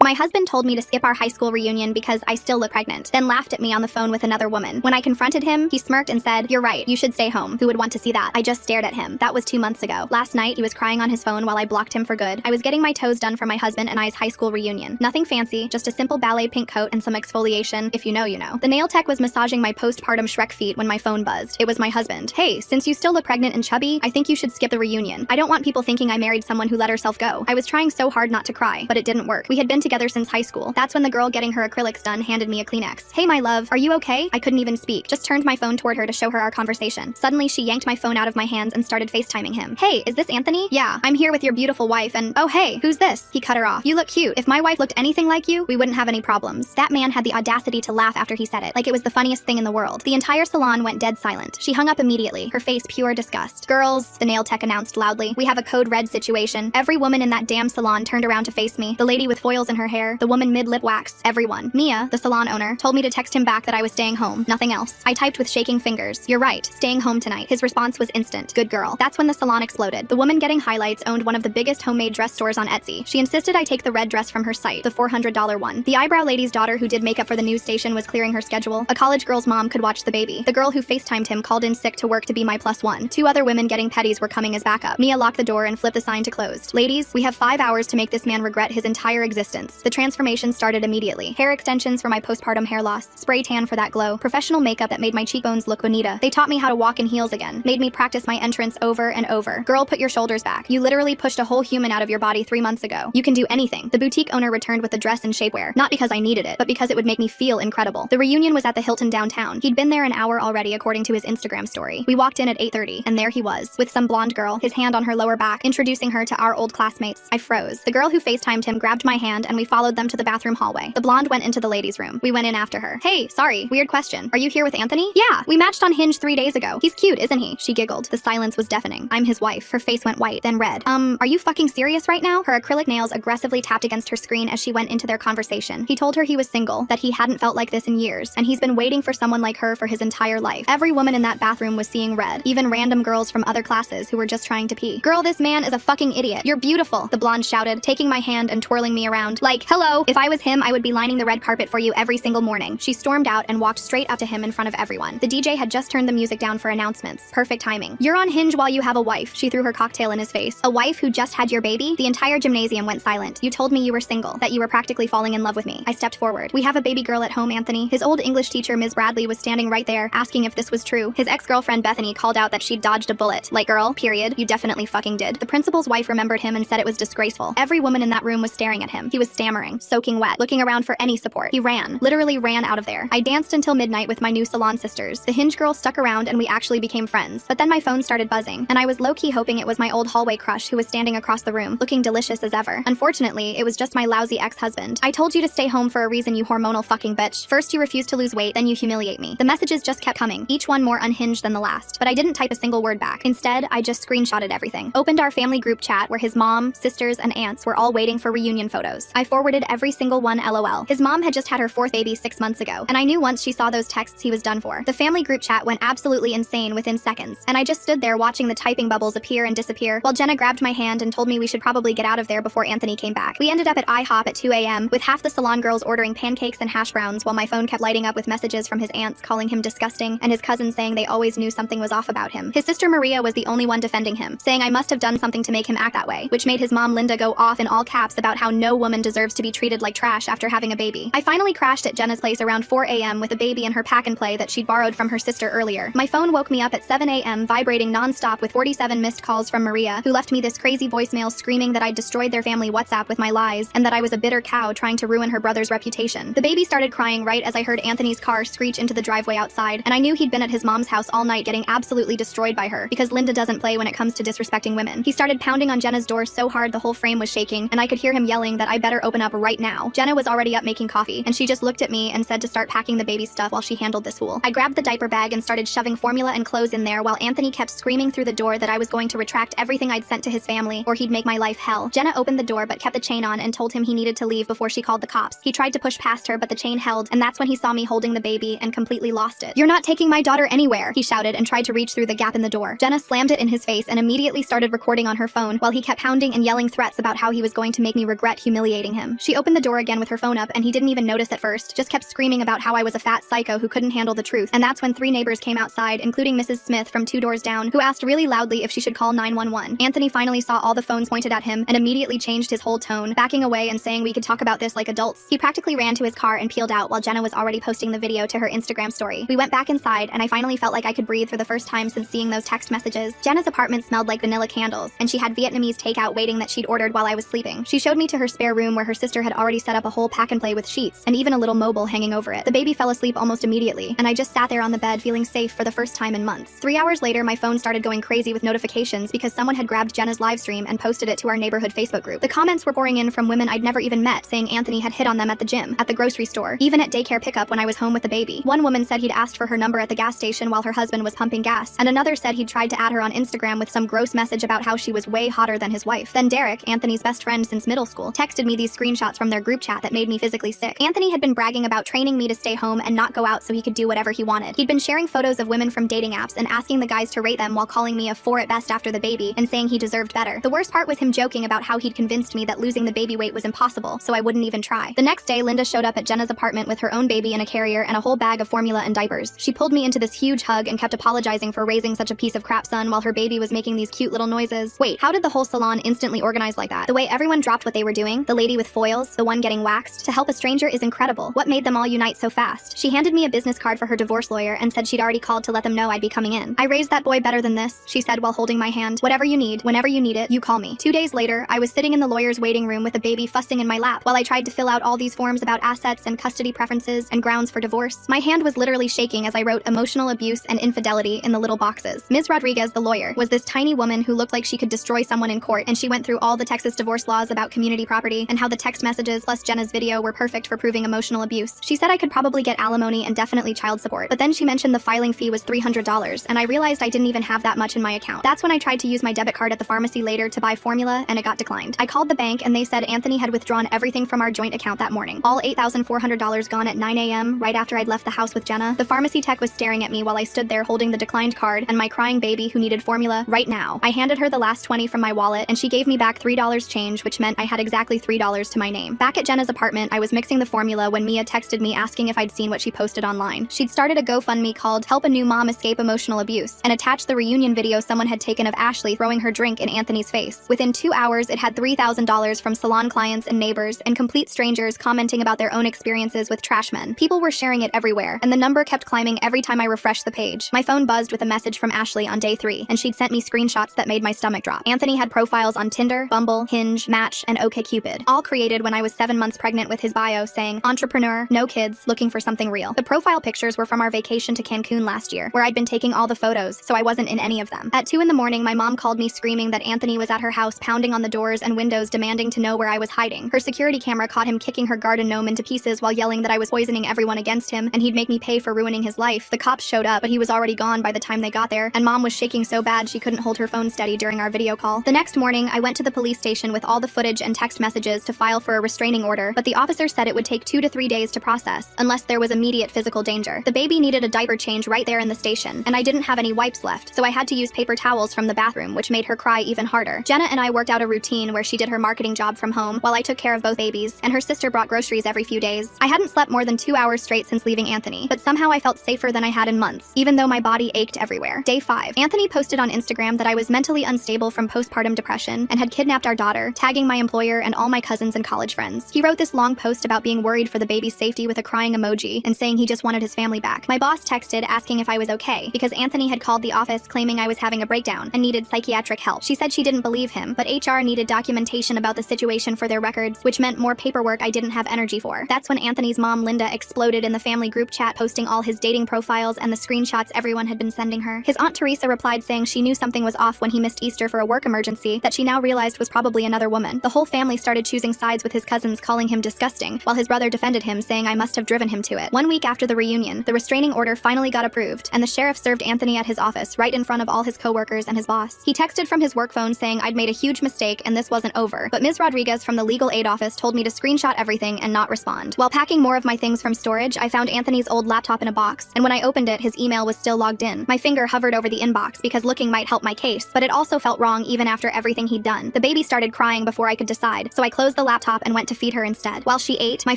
My husband told me to skip our high school reunion because I still look pregnant, then laughed at me on the phone with another woman. When I confronted him, he smirked and said, "You're right, you should stay home. Who would want to see that?" I just stared at him. That was 2 months ago. Last night, he was crying on his phone while I blocked him for good. I was getting my toes done for my husband and I's high school reunion. Nothing fancy, just a simple ballet pink coat and some exfoliation. If you know, you know. The nail tech was massaging my postpartum Shrek feet when my phone buzzed. It was my husband. "Hey, since you still look pregnant and chubby, I think you should skip the reunion. I don't want people thinking I married someone who let herself go." I was trying so hard not to cry, but it didn't work. We had been together since high school. That's when the girl getting her acrylics done handed me a Kleenex. "Hey, my love, are you okay?" I couldn't even speak, just turned my phone toward her to show her our conversation. Suddenly, she yanked my phone out of my hands and started FaceTiming him. "Hey, is this Anthony?" "Yeah, I'm here with your beautiful wife and—" "Oh, hey, who's this?" He cut her off. "You look cute. If my wife looked anything like you, we wouldn't have any problems." That man had the audacity to laugh after he said it, like it was the funniest thing in the world. The entire salon went dead silent. She hung up immediately, her face pure disgust. "Girls," the nail tech announced loudly, "we have a code red situation." Every woman in that damn salon turned around to face me. The lady with foils in her hair, the woman mid-lip wax, everyone. Mia, the salon owner, told me to text him back that I was staying home, nothing else. I typed with shaking fingers, "You're right, staying home tonight." His response was instant, "Good girl." That's when the salon exploded. The woman getting highlights owned one of the biggest homemade dress stores on Etsy. She insisted I take the red dress from her site, the $400 one. The eyebrow lady's daughter who did makeup for the news station was clearing her schedule. A college girl's mom could watch the baby. The girl who FaceTimed him called in sick to work to be my +1. 2 other women getting petties were coming as backup. Mia locked the door and flipped the sign to closed. "Ladies, we have 5 hours to make this man regret his entire existence." The transformation started immediately. Hair extensions for my postpartum hair loss, spray tan for that glow, professional makeup that made my cheekbones look bonita. They taught me how to walk in heels again, made me practice my entrance over and over. "Girl, put your shoulders back. You literally pushed a whole human out of your body 3 months ago. You can do anything." The boutique owner returned with the dress and shapewear, not because I needed it, but because it would make me feel incredible. The reunion was at the Hilton downtown. He'd been there an hour already according to his Instagram story. We walked in at 8:30, and there he was, with some blonde girl, his hand on her lower back, introducing her to our old classmates. I froze. The girl who FaceTimed him grabbed my hand and we followed them to the bathroom hallway. The blonde went into the ladies' room. We went in after her. "Hey, sorry, weird question. Are you here with Anthony?" "Yeah, we matched on Hinge 3 days ago. He's cute, isn't he?" She giggled. The silence was deafening. "I'm his wife." Her face went white, then red. Are you fucking serious right now?" Her acrylic nails aggressively tapped against her screen as she went into their conversation. He told her he was single, that he hadn't felt like this in years, and he's been waiting for someone like her for his entire life. Every woman in that bathroom was seeing red, even random girls from other classes who were just trying to pee. "Girl, this man is a fucking idiot. You're beautiful," the blonde shouted, taking my hand and twirling me around. Like, hello, if I was him, I would be lining the red carpet for you every single morning. She stormed out and walked straight up to him in front of everyone. The DJ had just turned the music down for announcements. Perfect timing. "You're on Hinge while you have a wife." She threw her cocktail in his face. "A wife who just had your baby?" The entire gymnasium went silent. "You told me you were single, that you were practically falling in love with me." I stepped forward. "We have a baby girl at home, Anthony." His old English teacher, Ms. Bradley, was standing right there, asking if this was true. His ex-girlfriend, Bethany, called out that she'd dodged a bullet. Like, girl, period, you definitely fucking did. The principal's wife remembered him and said it was disgraceful. Every woman in that room was staring at him. He was stammering, soaking wet, looking around for any support. He ran, literally ran out of there. I danced until midnight with my new salon sisters. The Hinge girl stuck around and we actually became friends. But then my phone started buzzing, and I was low-key hoping it was my old hallway crush who was standing across the room, looking delicious as ever. Unfortunately, it was just my lousy ex-husband. "I told you to stay home for a reason, you hormonal fucking bitch. First you refuse to lose weight, then you humiliate me." The messages just kept coming, each one more unhinged than the last. But I didn't type a single word back. Instead, I just screenshotted everything. Opened our family group chat where his mom, sisters, and aunts were all waiting for reunion photos. I forwarded every single one LOL. His mom had just had her 4th baby 6 months ago, and I knew once she saw those texts he was done for. The family group chat went absolutely insane within seconds, and I just stood there watching the typing bubbles appear and disappear while Jenna grabbed my hand and told me we should probably get out of there before Anthony came back. We ended up at IHOP at 2 a.m. with half the salon girls ordering pancakes and hash browns while my phone kept lighting up with messages from his aunts calling him disgusting and his cousins saying they always knew something was off about him. His sister Maria was the only one defending him, saying I must have done something to make him act that way, which made his mom Linda go off in all caps about how no woman deserves to be treated like trash after having a baby. I finally crashed at Jenna's place around 4 a.m. with a baby in her pack and play that she'd borrowed from her sister earlier. My phone woke me up at 7 a.m. vibrating non-stop with 47 missed calls from Maria, who left me this crazy voicemail screaming that I'd destroyed their family WhatsApp with my lies and that I was a bitter cow trying to ruin her brother's reputation. The baby started crying right as I heard Anthony's car screech into the driveway outside, and I knew he'd been at his mom's house all night getting absolutely destroyed by her because Linda doesn't play when it comes to disrespecting women. He started pounding on Jenna's door so hard the whole frame was shaking, and I could hear him yelling that I better open up right now. Jenna was already up making coffee, and she just looked at me and said to start packing the baby's stuff while she handled this fool. I grabbed the diaper bag and started shoving formula and clothes in there while Anthony kept screaming through the door that I was going to retract everything I'd sent to his family or he'd make my life hell. Jenna opened the door but kept the chain on and told him he needed to leave before she called the cops. He tried to push past her but the chain held, and that's when he saw me holding the baby and completely lost it. "You're not taking my daughter anywhere," he shouted and tried to reach through the gap in the door. Jenna slammed it in his face and immediately started recording on her phone while he kept pounding and yelling threats about how he was going to make me regret humiliating stalking him. She opened the door again with her phone up and he didn't even notice at first, just kept screaming about how I was a fat psycho who couldn't handle the truth. And that's when 3 neighbors came outside, including Mrs. Smith from 2 doors down, who asked really loudly if she should call 911. Anthony finally saw all the phones pointed at him and immediately changed his whole tone, backing away and saying we could talk about this like adults. He practically ran to his car and peeled out while Jenna was already posting the video to her Instagram story. We went back inside and I finally felt like I could breathe for the first time since seeing those text messages. Jenna's apartment smelled like vanilla candles, and she had Vietnamese takeout waiting that she'd ordered while I was sleeping. She showed me to her spare room where her sister had already set up a whole pack and play with sheets, and even a little mobile hanging over it. The baby fell asleep almost immediately, and I just sat there on the bed feeling safe for the first time in months. 3 hours later, my phone started going crazy with notifications because someone had grabbed Jenna's live stream and posted it to our neighborhood Facebook group. The comments were pouring in from women I'd never even met saying Anthony had hit on them at the gym, at the grocery store, even at daycare pickup when I was home with the baby. One woman said he'd asked for her number at the gas station while her husband was pumping gas, and another said he'd tried to add her on Instagram with some gross message about how she was way hotter than his wife. Then Derek, Anthony's best friend since middle school, texted me these screenshots from their group chat that made me physically sick. Anthony had been bragging about training me to stay home and not go out so he could do whatever he wanted. He'd been sharing photos of women from dating apps and asking the guys to rate them while calling me a 4 at best after the baby and saying he deserved better. The worst part was him joking about how he'd convinced me that losing the baby weight was impossible, so I wouldn't even try. The next day, Linda showed up at Jenna's apartment with her own baby in a carrier and a whole bag of formula and diapers. She pulled me into this huge hug and kept apologizing for raising such a piece of crap son while her baby was making these cute little noises. Wait, how did the whole salon instantly organize like that? The way everyone dropped what they were doing, the lady with foils, the one getting waxed, to help a stranger is incredible. What made them all unite so fast? She handed me a business card for her divorce lawyer and said she'd already called to let them know I'd be coming in. I raised that boy better than this, she said while holding my hand. Whatever you need, whenever you need it, you call me. 2 days later, I was sitting in the lawyer's waiting room with the baby fussing in my lap while I tried to fill out all these forms about assets and custody preferences and grounds for divorce. My hand was literally shaking as I wrote emotional abuse and infidelity in the little boxes. Ms. Rodriguez, the lawyer, was this tiny woman who looked like she could destroy someone in court, and she went through all the Texas divorce laws about community property and how the text messages plus Jenna's video were perfect for proving emotional abuse. She said I could probably get alimony and definitely child support, but then she mentioned the filing fee was $300, and I realized I didn't even have that much in my account. That's when I tried to use my debit card at the pharmacy later to buy formula, and it got declined. I called the bank and they said Anthony had withdrawn everything from our joint account that morning. All $8,400 gone at 9 a.m. right after I'd left the house with Jenna. The pharmacy tech was staring at me while I stood there holding the declined card and my crying baby who needed formula right now. I handed her the last 20 from my wallet and she gave me back $3 change, which meant I had exactly $3 to my name. Back at Jenna's apartment, I was mixing the formula when Mia texted me asking if I'd seen what she posted online. She'd started a GoFundMe called Help a New Mom Escape Emotional Abuse and attached the reunion video someone had taken of Ashley throwing her drink in Anthony's face. Within 2 hours, it had $3,000 from salon clients and neighbors and complete strangers commenting about their own experiences with trash men. People were sharing it everywhere, and the number kept climbing every time I refreshed the page. My phone buzzed with a message from Ashley on day 3, and she'd sent me screenshots that made my stomach drop. Anthony had profiles on Tinder, Bumble, Hinge, Match, and OkCupid, all created when I was 7 months pregnant with his bio saying, entrepreneur, no kids, looking for something real. The profile pictures were from our vacation to Cancun last year, where I'd been taking all the photos, so I wasn't in any of them. At 2 in the morning, my mom called me screaming that Anthony was at her house pounding on the doors and windows demanding to know where I was hiding. Her security camera caught him kicking her garden gnome into pieces while yelling that I was poisoning everyone against him and he'd make me pay for ruining his life. The cops showed up, but he was already gone by the time they got there, and mom was shaking so bad she couldn't hold her phone steady during our video call. The next morning, I went to the police station with all the footage and text messages to file for a restraining order, but the officer said it would take 2 to 3 days to process, unless there was immediate physical danger. The baby needed a diaper change right there in the station, and I didn't have any wipes left, so I had to use paper towels from the bathroom, which made her cry even harder. Jenna and I worked out a routine where she did her marketing job from home while I took care of both babies, and her sister brought groceries every few days. I hadn't slept more than 2 hours straight since leaving Anthony, but somehow I felt safer than I had in months, even though my body ached everywhere. Day 5. Anthony posted on Instagram that I was mentally unstable from postpartum depression and had kidnapped our daughter, tagging my employer and all my cousins and college friends. He wrote this long post about being worried for the baby's safety with a crying emoji and saying he just wanted his family back. My boss texted asking if I was okay because Anthony had called the office claiming I was having a breakdown and needed psychiatric help. She said she didn't believe him, but HR needed documentation about the situation for their records, which meant more paperwork I didn't have energy for. That's when Anthony's mom, Linda, exploded in the family group chat posting all his dating profiles and the screenshots everyone had been sending her. His aunt Teresa replied saying she knew something was off when he missed Easter for a work emergency that she now realized was probably another woman. The whole family started choosing sides with his cousins calling him disgusting, while his brother defended him saying I must have driven him to it. 1 week after the reunion, the restraining order finally got approved, and the sheriff served Anthony at his office right in front of all his coworkers and his boss. He texted from his work phone saying I'd made a huge mistake and this wasn't over, but Ms. Rodriguez from the legal aid office told me to screenshot everything and not respond. While packing more of my things from storage, I found Anthony's old laptop in a box, and when I opened it, his email was still logged in. My finger hovered over the inbox because looking might help my case, but it also felt wrong even after everything he'd done. The baby started crying before I could decide, so I closed the the laptop and went to feed her instead. While she ate, my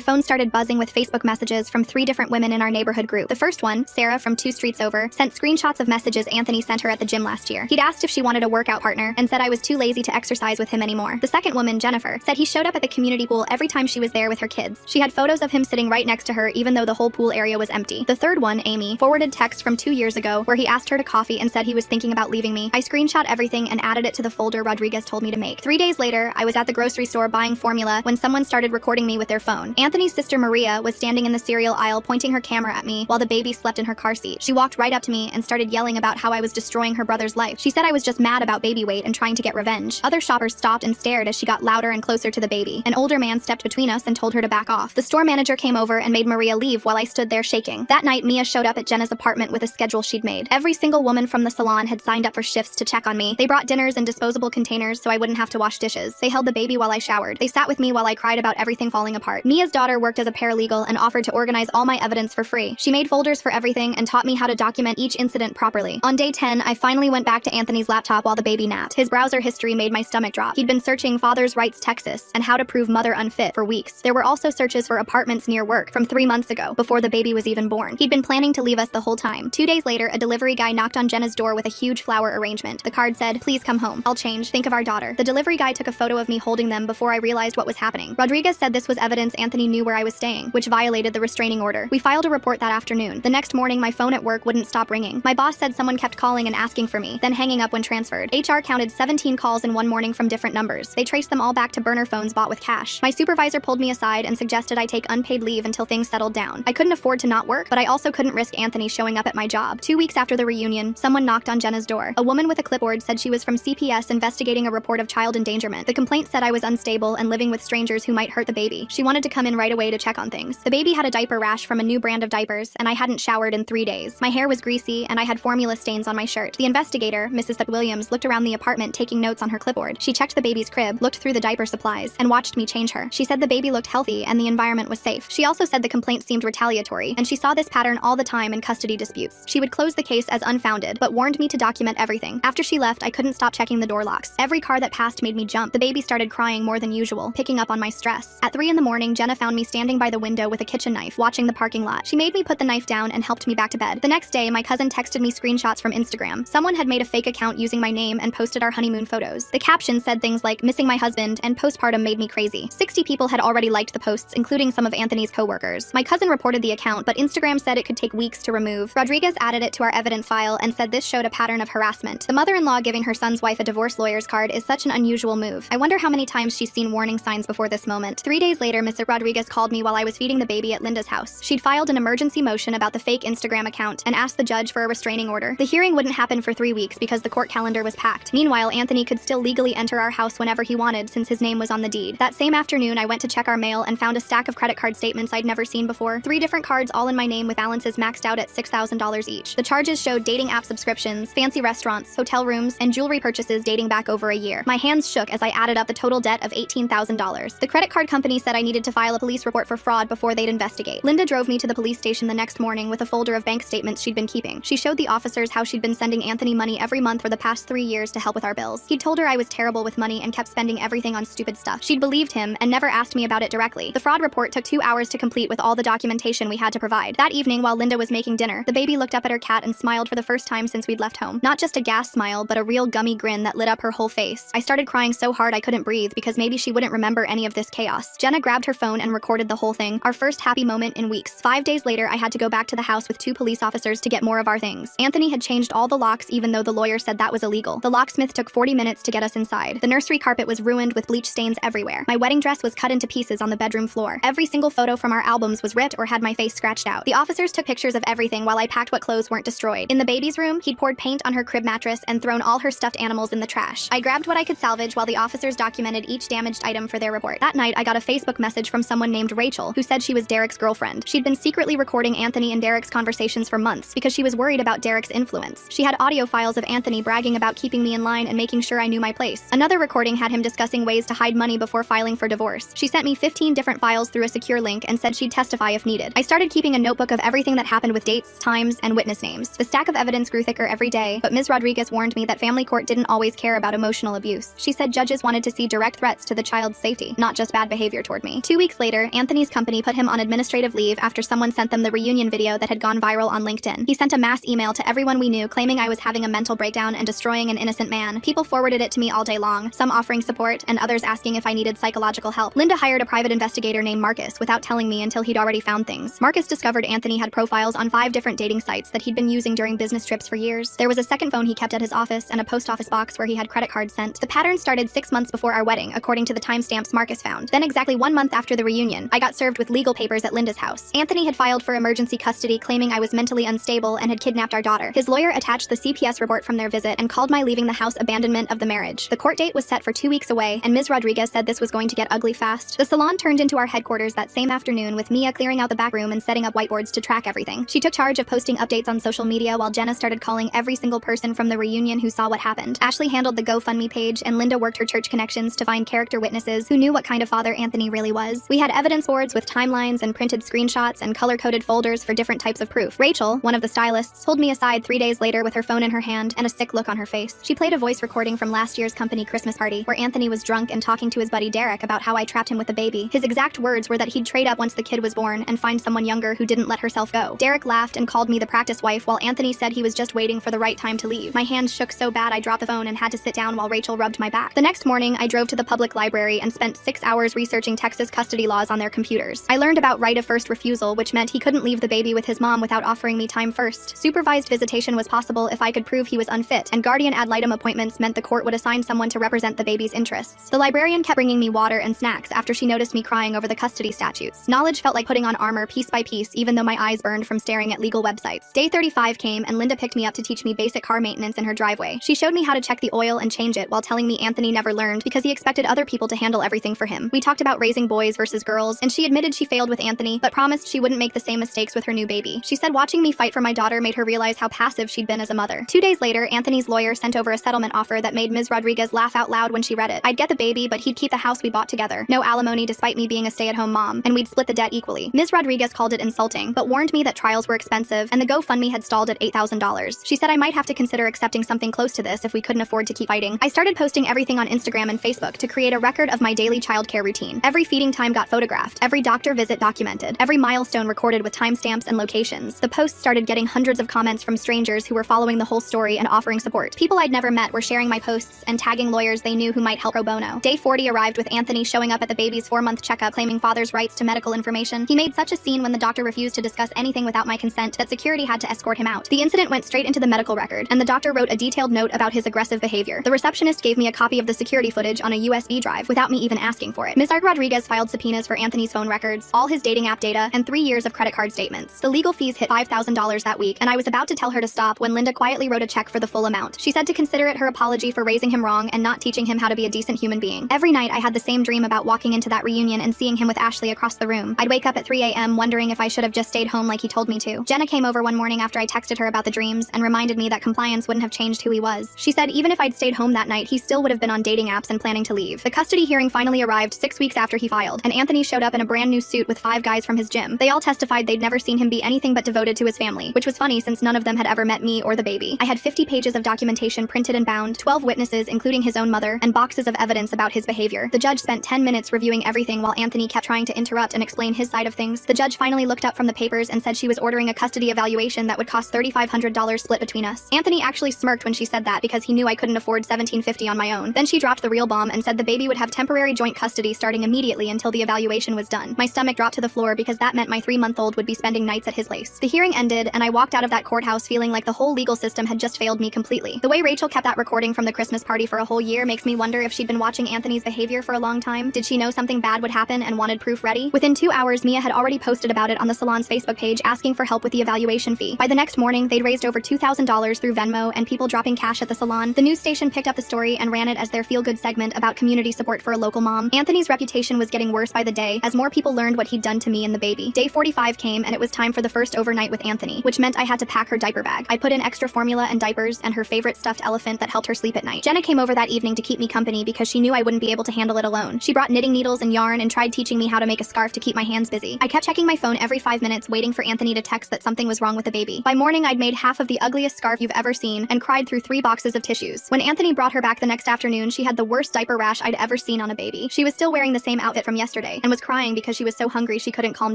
phone started buzzing with Facebook messages from 3 different women in our neighborhood group. The first one, Sarah from 2 streets over, sent screenshots of messages Anthony sent her at the gym last year. He'd asked if she wanted a workout partner and said I was too lazy to exercise with him anymore. The second woman, Jennifer, said he showed up at the community pool every time she was there with her kids. She had photos of him sitting right next to her even though the whole pool area was empty. The third one, Amy, forwarded text from 2 years ago where he asked her to coffee and said he was thinking about leaving me. I screenshot everything and added it to the folder Rodriguez told me to make. 3 days later, I was at the grocery store buying formula when someone started recording me with their phone. Anthony's sister Maria was standing in the cereal aisle pointing her camera at me while the baby slept in her car seat. She walked right up to me and started yelling about how I was destroying her brother's life. She said I was just mad about baby weight and trying to get revenge. Other shoppers stopped and stared as she got louder and closer to the baby. An older man stepped between us and told her to back off. The store manager came over and made Maria leave while I stood there shaking. That night, Mia showed up at Jenna's apartment with a schedule she'd made. Every single woman from the salon had signed up for shifts to check on me. They brought dinners in disposable containers so I wouldn't have to wash dishes. They held the baby while I showered. They sat with me while I cried about everything falling apart. Mia's daughter worked as a paralegal and offered to organize all my evidence for free. She made folders for everything and taught me how to document each incident properly. On day 10, I finally went back to Anthony's laptop while the baby napped. His browser history made my stomach drop. He'd been searching Father's Rights Texas and how to prove mother unfit for weeks. There were also searches for apartments near work from 3 months ago, before the baby was even born. He'd been planning to leave us the whole time. 2 days later, a delivery guy knocked on Jenna's door with a huge flower arrangement. The card said, "Please come home. I'll change. Think of our daughter." The delivery guy took a photo of me holding them before I realized what was happening. Rodriguez said this was evidence Anthony knew where I was staying, which violated the restraining order. We filed a report that afternoon. The next morning, my phone at work wouldn't stop ringing. My boss said someone kept calling and asking for me, then hanging up when transferred. HR counted 17 calls in one morning from different numbers. They traced them all back to burner phones bought with cash. My supervisor pulled me aside and suggested I take unpaid leave until things settled down. I couldn't afford to not work, but I also couldn't risk Anthony showing up at my job. 2 weeks after the reunion, someone knocked on Jenna's door. A woman with a clipboard said she was from CPS investigating a report of child endangerment. The complaint said I was unstable and living with strangers who might hurt the baby. She wanted to come in right away to check on things. The baby had a diaper rash from a new brand of diapers, and I hadn't showered in 3 days. My hair was greasy, and I had formula stains on my shirt. The investigator, Mrs. Thut Williams, looked around the apartment taking notes on her clipboard. She checked the baby's crib, looked through the diaper supplies, and watched me change her. She said the baby looked healthy and the environment was safe. She also said the complaint seemed retaliatory, and she saw this pattern all the time in custody disputes. She would close the case as unfounded, but warned me to document everything. After she left, I couldn't stop checking the door locks. Every car that passed made me jump. The baby started crying more than usual, picking up on my stress. At 3 in the morning, Jenna found me standing by the window with a kitchen knife, watching the parking lot. She made me put the knife down and helped me back to bed. The next day, my cousin texted me screenshots from Instagram. Someone had made a fake account using my name and posted our honeymoon photos. The caption said things like, "Missing my husband," and "Postpartum made me crazy." 60 people had already liked the posts, including some of Anthony's coworkers. My cousin reported the account, but Instagram said it could take weeks to remove. Rodriguez added it to our evidence file and said this showed a pattern of harassment. The mother-in-law giving her son's wife a divorce lawyer's card is such an unusual move. I wonder how many times she's seen warning signs before this moment. 3 days later, Mr. Rodriguez called me while I was feeding the baby at Linda's house. She'd filed an emergency motion about the fake Instagram account and asked the judge for a restraining order. The hearing wouldn't happen for 3 weeks because the court calendar was packed. Meanwhile, Anthony could still legally enter our house whenever he wanted since his name was on the deed. That same afternoon, I went to check our mail and found a stack of credit card statements I'd never seen before. 3 different cards all in my name with balances maxed out at $6,000 each. The charges showed dating app subscriptions, fancy restaurants, hotel rooms, and jewelry purchases dating back over a year. My hands shook as I added up the total debt of $18,000. The credit card company said I needed to file a police report for fraud before they'd investigate. Linda drove me to the police station the next morning with a folder of bank statements she'd been keeping. She showed the officers how she'd been sending Anthony money every month for the past 3 years to help with our bills. He'd told her I was terrible with money and kept spending everything on stupid stuff. She'd believed him and never asked me about it directly. The fraud report took 2 hours to complete with all the documentation we had to provide. That evening, while Linda was making dinner, the baby looked up at her cat and smiled for the first time since we'd left home. Not just a gas smile, but a real gummy grin that lit up her whole face. I started crying so hard I couldn't breathe because maybe she wouldn't remember any of this chaos. Jenna grabbed her phone and recorded the whole thing, our first happy moment in weeks. 5 days later, I had to go back to the house with 2 police officers to get more of our things. Anthony had changed all the locks even though the lawyer said that was illegal. The locksmith took 40 minutes to get us inside. The nursery carpet was ruined with bleach stains everywhere. My wedding dress was cut into pieces on the bedroom floor. Every single photo from our albums was ripped or had my face scratched out. The officers took pictures of everything while I packed what clothes weren't destroyed. In the baby's room, he'd poured paint on her crib mattress and thrown all her stuffed animals in the trash. I grabbed what I could salvage while the officers documented each damaged item for their report. That night, I got a Facebook message from someone named Rachel, who said she was Derek's girlfriend. She'd been secretly recording Anthony and Derek's conversations for months because she was worried about Derek's influence. She had audio files of Anthony bragging about keeping me in line and making sure I knew my place. Another recording had him discussing ways to hide money before filing for divorce. She sent me 15 different files through a secure link and said she'd testify if needed. I started keeping a notebook of everything that happened with dates, times, and witness names. The stack of evidence grew thicker every day, but Ms. Rodriguez warned me that family court didn't always care about emotional abuse. She said judges wanted to see direct threats to the child's kid's safety, not just bad behavior toward me. 2 weeks later, Anthony's company put him on administrative leave after someone sent them the reunion video that had gone viral on LinkedIn. He sent a mass email to everyone we knew claiming I was having a mental breakdown and destroying an innocent man. People forwarded it to me all day long, some offering support and others asking if I needed psychological help. Linda hired a private investigator named Marcus without telling me until he'd already found things. Marcus discovered Anthony had profiles on 5 different dating sites that he'd been using during business trips for years. There was a second phone he kept at his office and a post office box where he had credit cards sent. The pattern started 6 months before our wedding, according to the timestamps Marcus found. Then exactly 1 month after the reunion, I got served with legal papers at Linda's house. Anthony had filed for emergency custody claiming I was mentally unstable and had kidnapped our daughter. His lawyer attached the CPS report from their visit and called my leaving the house abandonment of the marriage. The court date was set for 2 weeks away, and Ms. Rodriguez said this was going to get ugly fast. The salon turned into our headquarters that same afternoon, with Mia clearing out the back room and setting up whiteboards to track everything. She took charge of posting updates on social media while Jenna started calling every single person from the reunion who saw what happened. Ashley handled the GoFundMe page, and Linda worked her church connections to find character witnesses who knew what kind of father Anthony really was. We had evidence boards with timelines and printed screenshots and color-coded folders for different types of proof. Rachel, one of the stylists, pulled me aside 3 days later with her phone in her hand and a sick look on her face. She played a voice recording from last year's company Christmas party, where Anthony was drunk and talking to his buddy Derek about how I trapped him with the baby. His exact words were that he'd trade up once the kid was born and find someone younger who didn't let herself go. Derek laughed and called me the practice wife, while Anthony said he was just waiting for the right time to leave. My hands shook so bad I dropped the phone and had to sit down while Rachel rubbed my back. The next morning, I drove to the public library and spent 6 hours researching Texas custody laws on their computers. I learned about right of first refusal, which meant he couldn't leave the baby with his mom without offering me time first. Supervised visitation was possible if I could prove he was unfit, and guardian ad litem appointments meant the court would assign someone to represent the baby's interests. The librarian kept bringing me water and snacks after she noticed me crying over the custody statutes. Knowledge felt like putting on armor piece by piece, even though my eyes burned from staring at legal websites. Day 35 came, and Linda picked me up to teach me basic car maintenance in her driveway. She showed me how to check the oil and change it while telling me Anthony never learned because he expected other people to handle everything for him. We talked about raising boys versus girls, and she admitted she failed with Anthony, but promised she wouldn't make the same mistakes with her new baby. She said watching me fight for my daughter made her realize how passive she'd been as a mother. 2 days later, Anthony's lawyer sent over a settlement offer that made Ms. Rodriguez laugh out loud when she read it. I'd get the baby, but he'd keep the house we bought together. No alimony despite me being a stay-at-home mom, and we'd split the debt equally. Ms. Rodriguez called it insulting, but warned me that trials were expensive, and the GoFundMe had stalled at $8,000. She said I might have to consider accepting something close to this if we couldn't afford to keep fighting. I started posting everything on Instagram and Facebook to create a record of my daily childcare routine. Every feeding time got photographed, every doctor visit documented, every milestone recorded with timestamps and locations. The posts started getting hundreds of comments from strangers who were following the whole story and offering support. People I'd never met were sharing my posts and tagging lawyers they knew who might help pro bono. Day 40 arrived with Anthony showing up at the baby's 4-month checkup claiming father's rights to medical information. He made such a scene when the doctor refused to discuss anything without my consent that security had to escort him out. The incident went straight into the medical record, and the doctor wrote a detailed note about his aggressive behavior. The receptionist gave me a copy of the security footage on a USB drive without me even asking for it. Ms. Rodriguez filed subpoenas for Anthony's phone records, all his dating app data, and 3 years of credit card statements. The legal fees hit $5,000 that week, and I was about to tell her to stop when Linda quietly wrote a check for the full amount. She said to consider it her apology for raising him wrong and not teaching him how to be a decent human being. Every night I had the same dream about walking into that reunion and seeing him with Ashley across the room. I'd wake up at 3 a.m. wondering if I should have just stayed home like he told me to. Jenna came over one morning after I texted her about the dreams and reminded me that compliance wouldn't have changed who he was. She said even if I'd stayed home that night, he still would have been on dating apps and planning to leave. The custody hearing finally arrived 6 weeks after he filed, and Anthony showed up in a brand new suit with 5 guys from his gym. They all testified they'd never seen him be anything but devoted to his family, which was funny since none of them had ever met me or the baby. I had 50 pages of documentation printed and bound, 12 witnesses including his own mother, and boxes of evidence about his behavior. The judge spent 10 minutes reviewing everything while Anthony kept trying to interrupt and explain his side of things. The judge finally looked up from the papers and said she was ordering a custody evaluation that would cost $3,500 split between us. Anthony actually smirked when she said that because he knew I couldn't afford $1,750 on my own. Then she dropped the real bomb and said the baby would have temporary joint custody starting immediately until the evaluation was done. My stomach dropped to the floor because that meant my 3-month-old would be spending nights at his place. The hearing ended, and I walked out of that courthouse feeling like the whole legal system had just failed me completely. The way Rachel kept that recording from the Christmas party for a whole year makes me wonder if she'd been watching Anthony's behavior for a long time. Did she know something bad would happen and wanted proof ready? Within 2 hours, Mia had already posted about it on the salon's Facebook page asking for help with the evaluation fee. By the next morning, they'd raised over $2,000 through Venmo and people dropping cash at the salon. The news station picked up the story and ran it as their feel-good segment about community support for a local mom. Anthony's reputation was getting worse by the day as more people learned what he'd done to me and the baby. Day 45 came, and it was time for the first overnight with Anthony, which meant I had to pack her diaper bag. I put in extra formula and diapers and her favorite stuffed elephant that helped her sleep at night. Jenna came over that evening to keep me company because she knew I wouldn't be able to handle it alone. She brought knitting needles and yarn and tried teaching me how to make a scarf to keep my hands busy. I kept checking my phone every 5 minutes waiting for Anthony to text that something was wrong with the baby. By morning, I'd made half of the ugliest scarf you've ever seen and cried through 3 boxes of tissues. When Anthony brought her back the next afternoon, she had the worst diaper rash I'd ever seen on on a baby. She was still wearing the same outfit from yesterday and was crying because she was so hungry she couldn't calm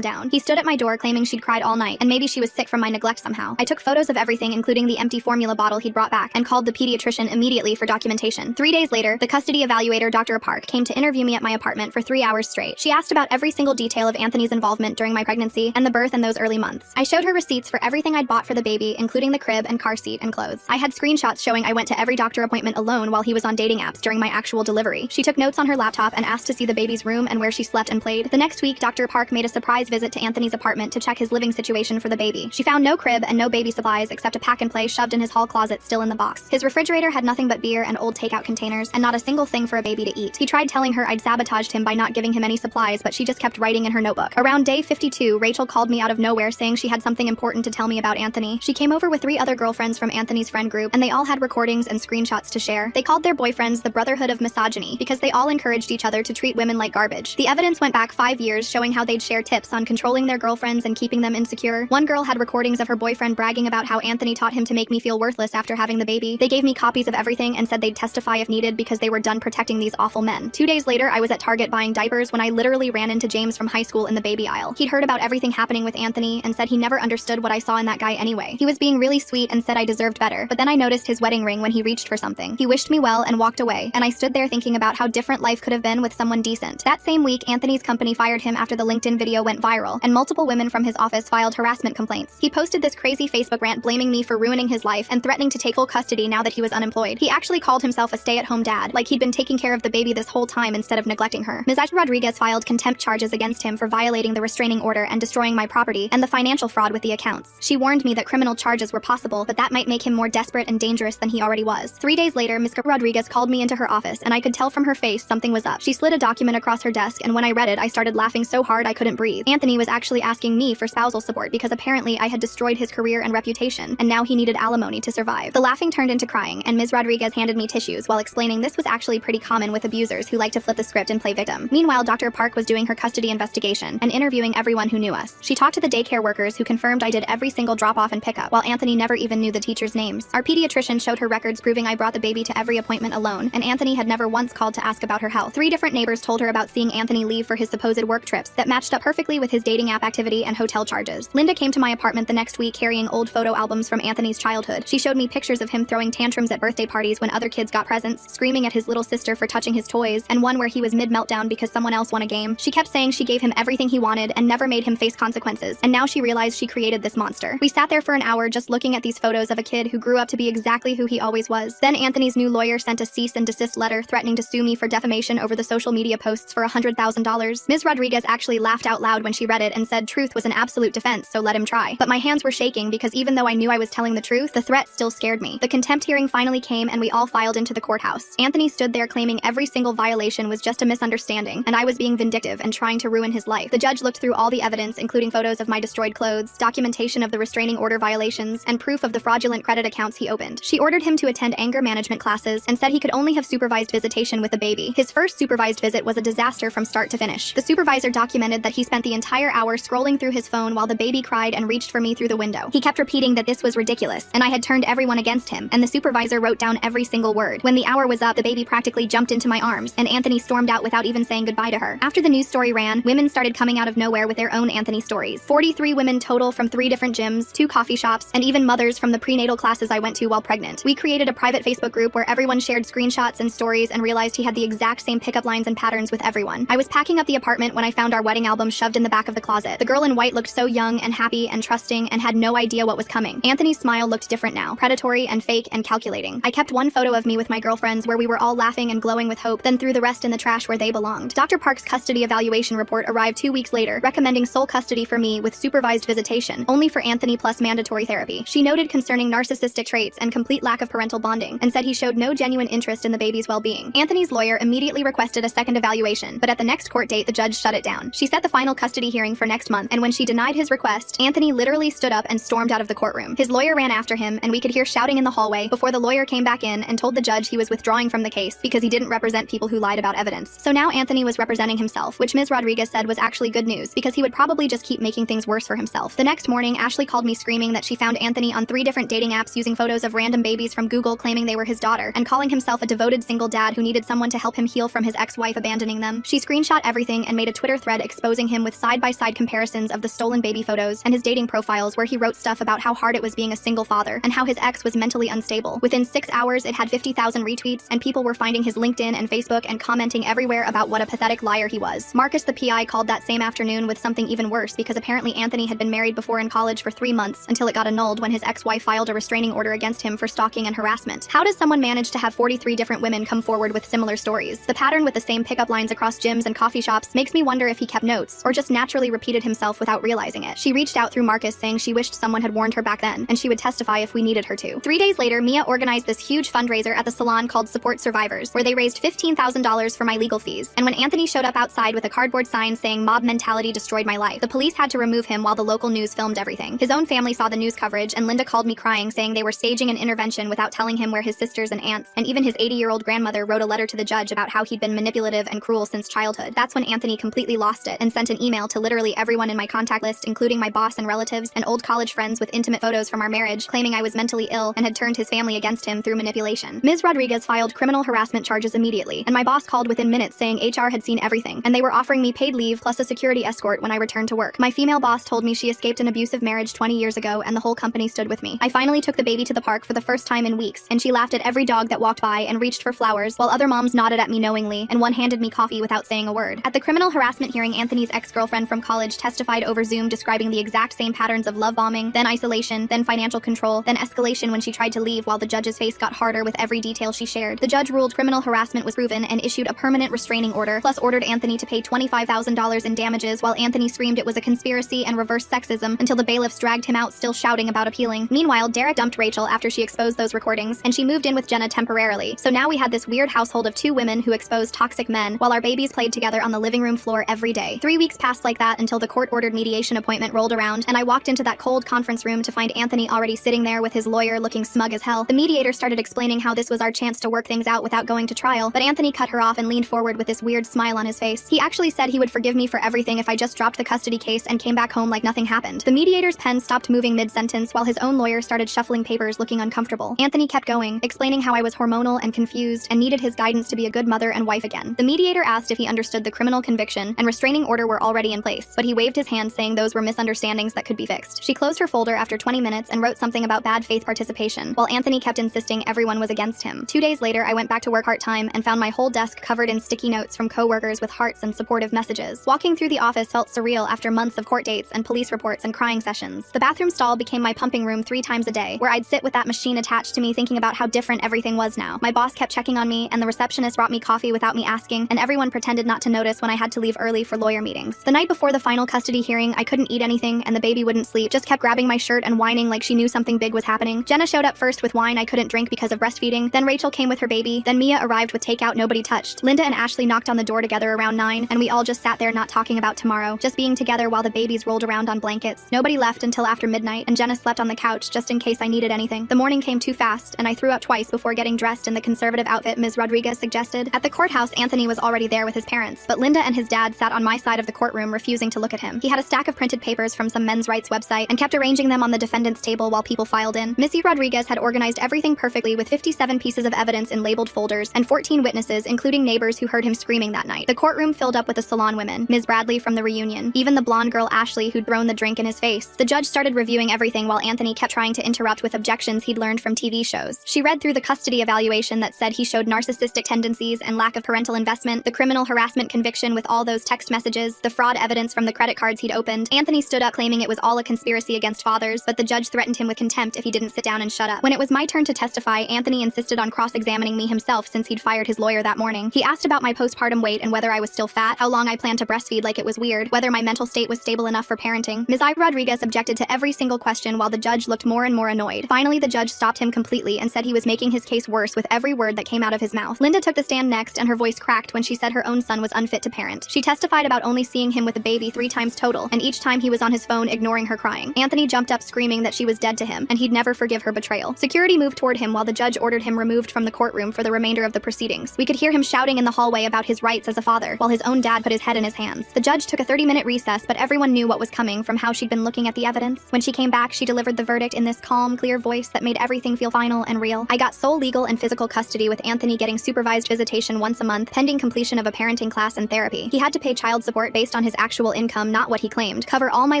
down. He stood at my door claiming she'd cried all night and maybe she was sick from my neglect somehow. I took photos of everything, including the empty formula bottle he'd brought back, and called the pediatrician immediately for documentation. 3 days later, the custody evaluator, Dr. Park, came to interview me at my apartment for 3 hours straight. She asked about every single detail of Anthony's involvement during my pregnancy and the birth in those early months. I showed her receipts for everything I'd bought for the baby, including the crib and car seat and clothes. I had screenshots showing I went to every doctor appointment alone while he was on dating apps during my actual delivery. She took notes on her laptop and asked to see the baby's room and where she slept and played. The next week, Dr. Park made a surprise visit to Anthony's apartment to check his living situation for the baby. She found no crib and no baby supplies except a pack-and-play shoved in his hall closet still in the box. His refrigerator had nothing but beer and old takeout containers and not a single thing for a baby to eat. He tried telling her I'd sabotaged him by not giving him any supplies, but she just kept writing in her notebook. Around day 52, Rachel called me out of nowhere saying she had something important to tell me about Anthony. She came over with 3 other girlfriends from Anthony's friend group, and they all had recordings and screenshots to share. They called their boyfriends the Brotherhood of Misogyny because they all encouraged each other to treat women like garbage. The evidence went back 5 years showing how they'd share tips on controlling their girlfriends and keeping them insecure. One girl had recordings of her boyfriend bragging about how Anthony taught him to make me feel worthless after having the baby. They gave me copies of everything and said they'd testify if needed because they were done protecting these awful men. 2 days later, I was at Target buying diapers when I literally ran into James from high school in the baby aisle. He'd heard about everything happening with Anthony and said he never understood what I saw in that guy anyway. He was being really sweet and said I deserved better, but then I noticed his wedding ring when he reached for something. He wished me well and walked away, and I stood there thinking about how different life could have been with someone decent. That same week, Anthony's company fired him after the LinkedIn video went viral, and multiple women from his office filed harassment complaints. He posted this crazy Facebook rant blaming me for ruining his life and threatening to take full custody now that he was unemployed. He actually called himself a stay-at-home dad, like he'd been taking care of the baby this whole time instead of neglecting her. Ms. Rodriguez filed contempt charges against him for violating the restraining order and destroying my property and the financial fraud with the accounts. She warned me that criminal charges were possible, but that might make him more desperate and dangerous than he already was. 3 days later, Ms. Rodriguez called me into her office, and I could tell from her face something was up. She slid a document across her desk, and when I read it, I started laughing so hard I couldn't breathe. Anthony was actually asking me for spousal support because apparently I had destroyed his career and reputation, and now he needed alimony to survive. The laughing turned into crying, and Ms. Rodriguez handed me tissues while explaining this was actually pretty common with abusers who like to flip the script and play victim. Meanwhile, Dr. Park was doing her custody investigation and interviewing everyone who knew us. She talked to the daycare workers who confirmed I did every single drop-off and pickup, while Anthony never even knew the teachers' names. Our pediatrician showed her records proving I brought the baby to every appointment alone, and Anthony had never once called to ask about her health. 3 different neighbors told her about seeing Anthony leave for his supposed work trips that matched up perfectly with his dating app activity and hotel charges. Linda came to my apartment the next week carrying old photo albums from Anthony's childhood. She showed me pictures of him throwing tantrums at birthday parties when other kids got presents, screaming at his little sister for touching his toys, and one where he was mid-meltdown because someone else won a game. She kept saying she gave him everything he wanted and never made him face consequences, and now she realized she created this monster. We sat there for an hour just looking at these photos of a kid who grew up to be exactly who he always was. Then Anthony's new lawyer sent a cease and desist letter threatening to sue me for defamation over the social media posts for $100,000. Ms. Rodriguez actually laughed out loud when she read it and said truth was an absolute defense, so let him try. But my hands were shaking because even though I knew I was telling the truth, the threat still scared me. The contempt hearing finally came and we all filed into the courthouse. Anthony stood there claiming every single violation was just a misunderstanding, and I was being vindictive and trying to ruin his life. The judge looked through all the evidence, including photos of my destroyed clothes, documentation of the restraining order violations, and proof of the fraudulent credit accounts he opened. She ordered him to attend anger management classes and said he could only have supervised visitation with the baby. His first supervised visit was a disaster from start to finish. The supervisor documented that he spent the entire hour scrolling through his phone while the baby cried and reached for me through the window. He kept repeating that this was ridiculous, and I had turned everyone against him, and the supervisor wrote down every single word. When the hour was up, the baby practically jumped into my arms, and Anthony stormed out without even saying goodbye to her. After the news story ran, women started coming out of nowhere with their own Anthony stories. 43 women total from 3 different gyms, 2 coffee shops, and even mothers from the prenatal classes I went to while pregnant. We created a private Facebook group where everyone shared screenshots and stories and realized he had the exact same pickup lines and patterns with everyone. I was packing up the apartment when I found our wedding album shoved in the back of the closet. The girl in white looked so young and happy and trusting and had no idea what was coming. Anthony's smile looked different now, predatory and fake and calculating. I kept one photo of me with my girlfriends where we were all laughing and glowing with hope, then threw the rest in the trash where they belonged. Dr. Park's custody evaluation report arrived 2 weeks later, recommending sole custody for me with supervised visitation, only for Anthony plus mandatory therapy. She noted concerning narcissistic traits and complete lack of parental bonding, and said he showed no genuine interest in the baby's well-being. Anthony's lawyer immediately requested a second evaluation, but at the next court date, the judge shut it down. She set the final custody hearing for next month, and when she denied his request, Anthony literally stood up and stormed out of the courtroom. His lawyer ran after him, and we could hear shouting in the hallway before the lawyer came back in and told the judge he was withdrawing from the case because he didn't represent people who lied about evidence. So now Anthony was representing himself, which Ms. Rodriguez said was actually good news because he would probably just keep making things worse for himself. The next morning, Ashley called me screaming that she found Anthony on 3 different dating apps using photos of random babies from Google claiming they were his daughter, and calling himself a devoted single dad who needed someone to help him heal from his ex-wife abandoning them. She screenshot everything and made a Twitter thread exposing him with side-by-side comparisons of the stolen baby photos and his dating profiles, where he wrote stuff about how hard it was being a single father and how his ex was mentally unstable. Within 6 hours, it had 50,000 retweets, and people were finding his LinkedIn and Facebook and commenting everywhere about what a pathetic liar he was. Marcus, the PI, called that same afternoon with something even worse, because apparently Anthony had been married before in college for 3 months until it got annulled when his ex-wife filed a restraining order against him for stalking and harassment. How does someone manage to have 43 different women come forward with similar stories? The pattern with the same pickup lines across gyms and coffee shops makes me wonder if he kept notes or just naturally repeated himself without realizing it. She reached out through Marcus saying she wished someone had warned her back then, and she would testify if we needed her to. 3 days later, Mia organized this huge fundraiser at the salon called Support Survivors, where they raised $15,000 for my legal fees. And when Anthony showed up outside with a cardboard sign saying "Mob mentality destroyed my life," the police had to remove him while the local news filmed everything. His own family saw the news coverage, and Linda called me crying, saying they were staging an intervention without telling him where his sisters and aunts, and even his 80-year-old grandmother, wrote a letter to the judge about how he'd been manipulative and cruel since childhood. That's when Anthony completely lost it and sent an email to literally everyone in my contact list, including my boss and relatives and old college friends, with intimate photos from our marriage, claiming I was mentally ill and had turned his family against him through manipulation. Ms. Rodriguez filed criminal harassment charges immediately, and my boss called within minutes saying HR had seen everything, and they were offering me paid leave plus a security escort when I returned to work. My female boss told me she escaped an abusive marriage 20 years ago, and the whole company stood with me. I finally took the baby to the park for the first time in weeks, and she laughed at every dog that walked by and reached for flowers, while other moms nodded at me knowingly, and one handed me coffee without saying a word. At the criminal harassment hearing, Anthony's ex-girlfriend from college testified over Zoom, describing the exact same patterns of love bombing, then isolation, then financial control, then escalation when she tried to leave, while the judge's face got harder with every detail she shared. The judge ruled criminal harassment was proven and issued a permanent restraining order, plus ordered Anthony to pay $25,000 in damages, while Anthony screamed it was a conspiracy and reverse sexism until the bailiffs dragged him out, still shouting about appealing. Meanwhile, Derek dumped Rachel after she exposed those recordings, and she moved in with Jenna temporarily. So now we had this weird household of 2 women who exposed toxic men, while our babies played together on the living room floor every day. 3 weeks passed like that until the court-ordered mediation appointment rolled around, and I walked into that cold conference room to find Anthony already sitting there with his lawyer looking smug as hell. The mediator started explaining how this was our chance to work things out without going to trial, but Anthony cut her off and leaned forward with this weird smile on his face. He actually said he would forgive me for everything if I just dropped the custody case and came back home like nothing happened. The mediator's pen stopped moving mid-sentence while his own lawyer started shuffling papers, looking uncomfortable. Anthony kept going, explaining how I was hormonal and confused and needed his guidance to be a good mother and wife again. The mediator asked if he understood the criminal conviction and restraining order were already in place, but he waved his hand saying those were misunderstandings that could be fixed. She closed her folder after 20 minutes and wrote something about bad faith participation, while Anthony kept insisting everyone was against him. 2 days later, I went back to work part-time and found my whole desk covered in sticky notes from co-workers with hearts and supportive messages. Walking through the office felt surreal after months of court dates and police reports and crying sessions. The bathroom stall became my pumping room 3 times a day, where I'd sit with that machine attached to me thinking about how different everything was now. My boss kept checking on me, and the receptionist brought me coffee without me asking, and everyone pretended not to notice when I had to leave early for lawyer meetings. The night before the final custody hearing, I couldn't eat anything, and the baby wouldn't sleep, just kept grabbing my shirt and whining like she knew something big was happening. Jenna showed up first with wine I couldn't drink because of breastfeeding, then Rachel came with her baby, then Mia arrived with takeout nobody touched. Linda and Ashley knocked on the door together around 9, and we all just sat there not talking about tomorrow, just being together while the babies rolled around on blankets. Nobody left until after midnight, and Jenna slept on the couch just in case I needed anything. The morning came too fast, and I threw up twice before getting dressed in the conservative outfit Ms. Rodriguez suggested. At the courthouse, Anthony was already there with his parents, but Linda and his dad sat on my side of the courtroom, refusing to look at him. He had a stack of printed papers from some men's rights website and kept arranging them on the defendant's table while people filed in. Missy Rodriguez had organized everything perfectly with 57 pieces of evidence in labeled folders and 14 witnesses, including neighbors who heard him screaming that night. The courtroom filled up with the salon women, Ms. Bradley from the reunion, even the blonde girl Ashley who'd thrown the drink in his face. The judge started reviewing everything while Anthony kept trying to interrupt with objections he'd learned from TV shows. She read through the custody evaluation that said he showed narcissistic tendencies and lack of parental investment, the criminal harassment conviction with all those text messages, the fraud evidence from the credit cards he'd opened. Anthony stood up claiming it was all a conspiracy against fathers, but the judge threatened him with contempt if he didn't sit down and shut up. When it was my turn to testify, Anthony insisted on cross-examining me himself since he'd fired his lawyer that morning. He asked about my postpartum weight and whether I was still fat, how long I planned to breastfeed like it was weird, whether my mental state was stable enough for parenting. Ms. Rodriguez objected to every single question while the judge looked more and more annoyed. Finally, the judge stopped him completely and said he was making his case worse with every word that came out of his mouth. Linda took the stand next, and her voice cracked when she said her own son was unfit to parent. She testified about only seeing him with the baby 3 times total, and each time he was on his phone ignoring her crying. Anthony jumped up screaming that she was dead to him, and he'd never forgive her betrayal. Security moved toward him while the judge ordered him removed from the courtroom for the remainder of the proceedings. We could hear him shouting in the hallway about his rights as a father, while his own dad put his head in his hands. The judge took a 30-minute recess, but everyone knew what was coming from how she'd been looking at the evidence. When she came back, she delivered the verdict in this calm, clear voice that made everything feel final and real. I got sole legal and physical custody, with Anthony getting supervised visitation vacation once a month, pending completion of a parenting class and therapy. He had to pay child support based on his actual income, not what he claimed, cover all my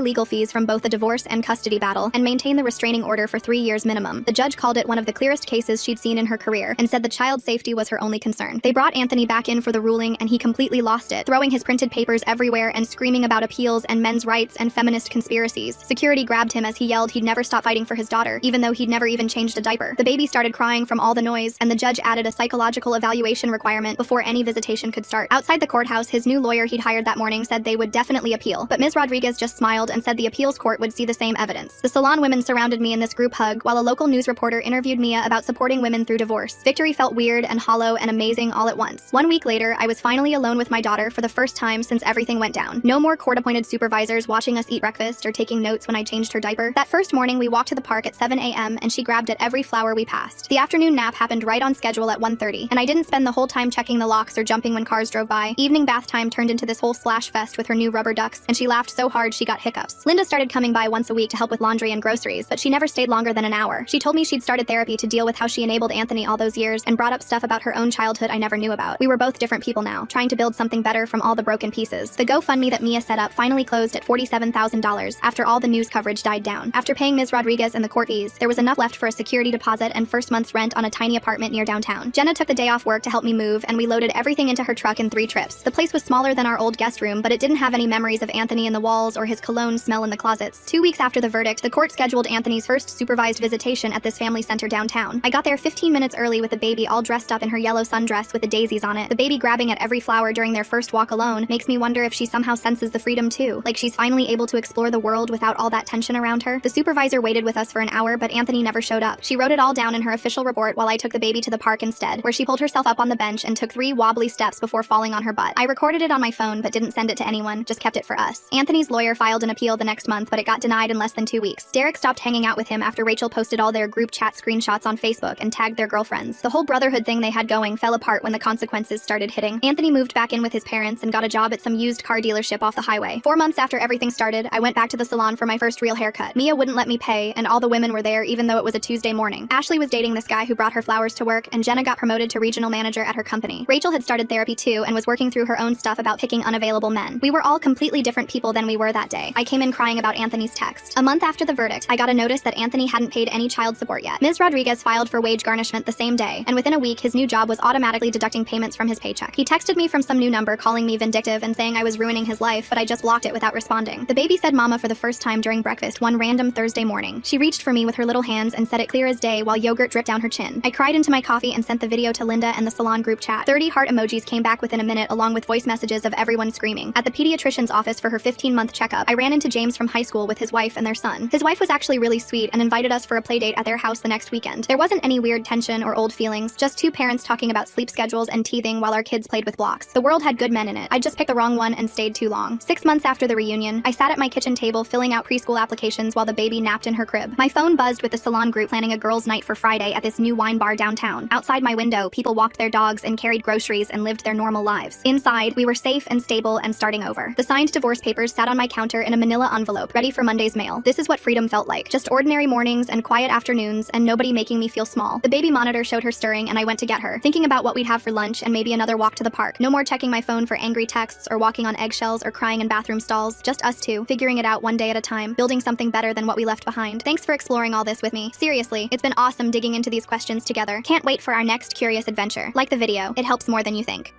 legal fees from both the divorce and custody battle, and maintain the restraining order for 3 years minimum. The judge called it one of the clearest cases she'd seen in her career and said the child's safety was her only concern. They brought Anthony back in for the ruling and he completely lost it, throwing his printed papers everywhere and screaming about appeals and men's rights and feminist conspiracies. Security grabbed him as he yelled he'd never stop fighting for his daughter, even though he'd never even changed a diaper. The baby started crying from all the noise, and the judge added a psychological evaluation requirement before any visitation could start. Outside the courthouse, his new lawyer he'd hired that morning said they would definitely appeal, but Ms. Rodriguez just smiled and said the appeals court would see the same evidence. The salon women surrounded me in this group hug, while a local news reporter interviewed Mia about supporting women through divorce. Victory felt weird and hollow and amazing all at once. 1 week later, I was finally alone with my daughter for the first time since everything went down. No more court-appointed supervisors watching us eat breakfast or taking notes when I changed her diaper. That first morning, we walked to the park at 7 a.m. and she grabbed at every flower we passed. The afternoon nap happened right on schedule at 1:30, and I didn't spend the whole time checking the locks or jumping when cars drove by. Evening bath time turned into this whole splash fest with her new rubber ducks, and she laughed so hard she got hiccups. Linda started coming by once a week to help with laundry and groceries, but she never stayed longer than an hour. She told me she'd started therapy to deal with how she enabled Anthony all those years and brought up stuff about her own childhood I never knew about. We were both different people now, trying to build something better from all the broken pieces. The GoFundMe that Mia set up finally closed at $47,000 after all the news coverage died down. After paying Ms. Rodriguez and the court fees, there was enough left for a security deposit and first month's rent on a tiny apartment near downtown. Jenna took the day off work to help me move, and we loaded everything into her truck in 3 trips. The place was smaller than our old guest room, but it didn't have any memories of Anthony in the walls or his cologne smell in the closets. 2 weeks after the verdict, the court scheduled Anthony's first supervised visitation at this family center downtown. I got there 15 minutes early with the baby all dressed up in her yellow sundress with the daisies on it. The baby grabbing at every flower during their first walk alone makes me wonder if she somehow senses the freedom too, like she's finally able to explore the world without all that tension around her. The supervisor waited with us for an hour, but Anthony never showed up. She wrote it all down in her official report while I took the baby to the park instead, where she pulled herself up on the bench and took 3 wobbly steps before falling on her butt. I recorded it on my phone but didn't send it to anyone, just kept it for us. Anthony's lawyer filed an appeal the next month, but it got denied in less than 2 weeks. Derek stopped hanging out with him after Rachel posted all their group chat screenshots on Facebook and tagged their girlfriends. The whole brotherhood thing they had going fell apart when the consequences started hitting. Anthony moved back in with his parents and got a job at some used car dealership off the highway. 4 months after everything started, I went back to the salon for my first real haircut. Mia wouldn't let me pay, and all the women were there even though it was a Tuesday morning. Ashley was dating this guy who brought her flowers to work, and Jenna got promoted to regional manager at her company. Rachel had started therapy too and was working through her own stuff about picking unavailable men. We were all completely different people than we were that day. I came in crying about Anthony's text. A month after the verdict, I got a notice that Anthony hadn't paid any child support yet. Ms. Rodriguez filed for wage garnishment the same day, and within a week, his new job was automatically deducting payments from his paycheck. He texted me from some new number calling me vindictive and saying I was ruining his life, but I just blocked it without responding. The baby said mama for the first time during breakfast one random Thursday morning. She reached for me with her little hands and said it clear as day while yogurt dripped down her chin. I cried into my coffee and sent the video to Linda and the salon group chat. 30 heart emojis came back within a minute along with voice messages of everyone screaming. At the pediatrician's office for her 15-month checkup, I ran into James from high school with his wife and their son. His wife was actually really sweet and invited us for a play date at their house the next weekend. There wasn't any weird tension or old feelings, just 2 parents talking about sleep schedules and teething while our kids played with blocks. The world had good men in it. I just picked the wrong one and stayed too long. 6 months after the reunion, I sat at my kitchen table filling out preschool applications while the baby napped in her crib. My phone buzzed with the salon group planning a girls' night for Friday at this new wine bar downtown. Outside my window, people walked their dogs and carried groceries and lived their normal lives. Inside, we were safe and stable and starting over. The signed divorce papers sat on my counter in a manila envelope, ready for Monday's mail. This is what freedom felt like. Just ordinary mornings and quiet afternoons and nobody making me feel small. The baby monitor showed her stirring and I went to get her, thinking about what we'd have for lunch and maybe another walk to the park. No more checking my phone for angry texts or walking on eggshells or crying in bathroom stalls. Just us two, figuring it out one day at a time, building something better than what we left behind. Thanks for exploring all this with me. Seriously, it's been awesome digging into these questions together. Can't wait for our next curious adventure. Like the video, it helps more than you think.